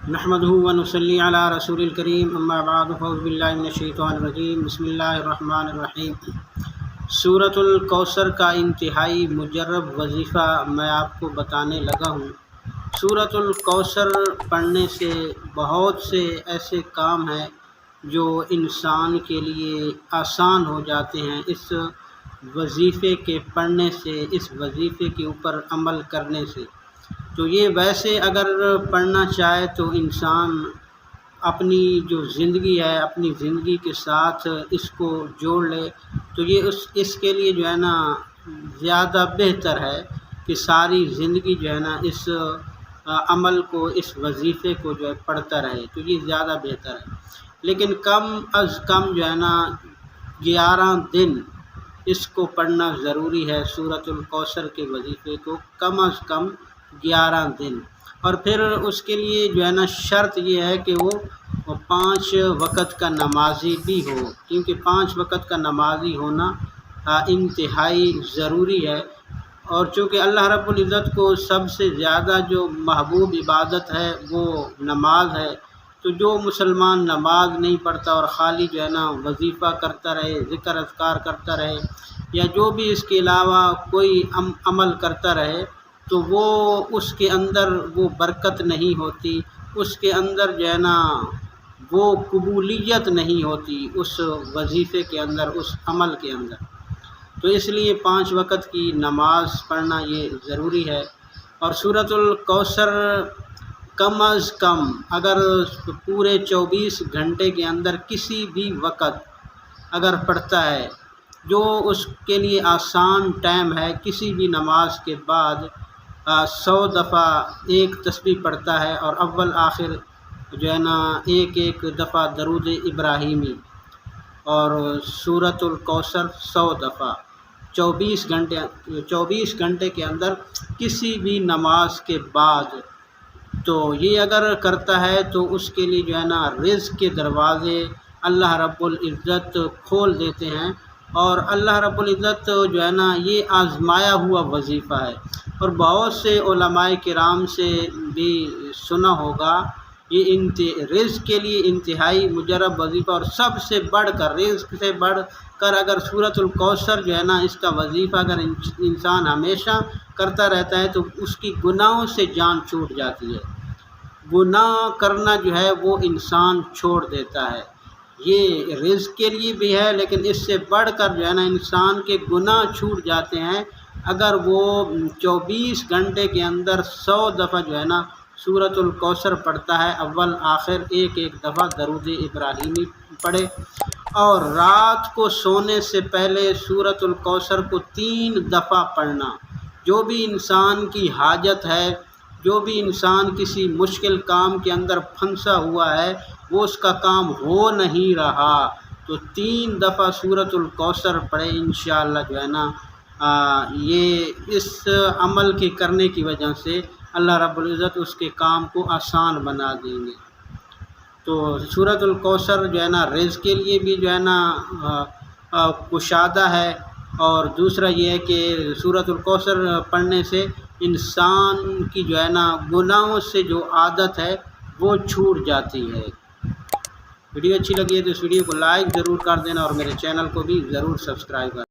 نحمدہ و نصلی علی رسول الکریم اما بعد فاعوذ باللہ من الشیطان الرجیم بسم اللہ الرحمن الرحیم۔ سورۃ الکوثر کا انتہائی مجرب وظیفہ میں آپ کو بتانے لگا ہوں۔ سورۃ الکوثر پڑھنے سے بہت سے ایسے کام ہیں جو انسان کے لیے آسان ہو جاتے ہیں اس وظیفے کے پڑھنے سے، اس وظیفے کے اوپر عمل کرنے سے۔ تو یہ ویسے اگر پڑھنا چاہے تو انسان اپنی جو زندگی ہے، اپنی زندگی کے ساتھ اس کو جوڑ لے تو یہ اس کے لیے جو ہے نا زیادہ بہتر ہے کہ ساری زندگی جو ہے نا اس عمل کو، اس وظیفے کو جو ہے پڑھتا رہے، تو یہ زیادہ بہتر ہے۔ لیکن کم از کم جو ہے نا 11 دن اس کو پڑھنا ضروری ہے، سورۃ الکوثر کے وظیفے کو کم از کم 11 دن۔ اور پھر اس کے لیے جو ہے نا شرط یہ ہے کہ وہ 5 وقت کا نمازی بھی ہو، کیونکہ 5 وقت کا نمازی ہونا انتہائی ضروری ہے۔ اور چونکہ اللہ رب العزت کو سب سے زیادہ جو محبوب عبادت ہے وہ نماز ہے، تو جو مسلمان نماز نہیں پڑھتا اور خالی جو ہے نا وظیفہ کرتا رہے، ذکر اذکار کرتا رہے، یا جو بھی اس کے علاوہ کوئی عمل کرتا رہے، تو وہ اس کے اندر وہ برکت نہیں ہوتی، اس کے اندر جو ہے نا وہ قبولیت نہیں ہوتی اس وظیفے کے اندر، اس عمل کے اندر۔ تو اس لیے 5 وقت کی نماز پڑھنا یہ ضروری ہے۔ اور سورۃ الکوثر کم از کم اگر پورے 24 گھنٹے کے اندر کسی بھی وقت اگر پڑھتا ہے، جو اس کے لیے آسان ٹائم ہے، کسی بھی نماز کے بعد 100 دفعہ ایک تسبیح پڑھتا ہے، اور اول آخر جو ہے نا ایک دفعہ درود ابراہیمی، اور سورۃ الکوثر 100 دفعہ 24 گھنٹے کے اندر کسی بھی نماز کے بعد، تو یہ اگر کرتا ہے تو اس کے لیے جو ہے نا رزق کے دروازے اللہ رب العزت کھول دیتے ہیں۔ اور اللہ رب العزت جو ہے نا یہ آزمایا ہوا وظیفہ ہے، اور بہت سے علماء کرام سے بھی سنا ہوگا، یہ رزق کے لیے انتہائی مجرب وظیفہ، اور سب سے بڑھ کر، رزق سے بڑھ کر اگر سورۃ الکوثر جو ہے نا اس کا وظیفہ اگر انسان ہمیشہ کرتا رہتا ہے تو اس کی گناہوں سے جان چھوٹ جاتی ہے۔ گناہ کرنا جو ہے وہ انسان چھوڑ دیتا ہے، یہ رزق کے لیے بھی ہے، لیکن اس سے بڑھ کر جو ہے نا انسان کے گناہ چھوٹ جاتے ہیں اگر وہ 24 گھنٹے کے اندر 100 دفعہ جو ہے نا سورۃ الکوثر پڑھتا ہے، اول آخر ایک دفعہ درود ابراہیمی پڑھے، اور رات کو سونے سے پہلے سورۃ الکوثر کو 3 دفعہ پڑھنا۔ جو بھی انسان کی حاجت ہے، جو بھی انسان کسی مشکل کام کے اندر پھنسا ہوا ہے، وہ اس کا کام ہو نہیں رہا، تو 3 دفعہ سورۃ الکوثر پڑھے، انشاءاللہ جو ہے نا یہ اس عمل کے کرنے کی وجہ سے اللہ رب العزت اس کے کام کو آسان بنا دیں گے۔ تو سورۃ الکوثر جو ہے نا رزق کے لیے بھی جو ہے نا کشادہ ہے، اور دوسرا یہ ہے کہ سورۃ الکوثر پڑھنے سے انسان کی جو ہے نا گناہوں سے جو عادت ہے وہ چھوٹ جاتی ہے۔ ویڈیو اچھی لگی ہے تو اس ویڈیو کو لائک ضرور کر دینا، اور میرے چینل کو بھی ضرور سبسکرائب کرنا۔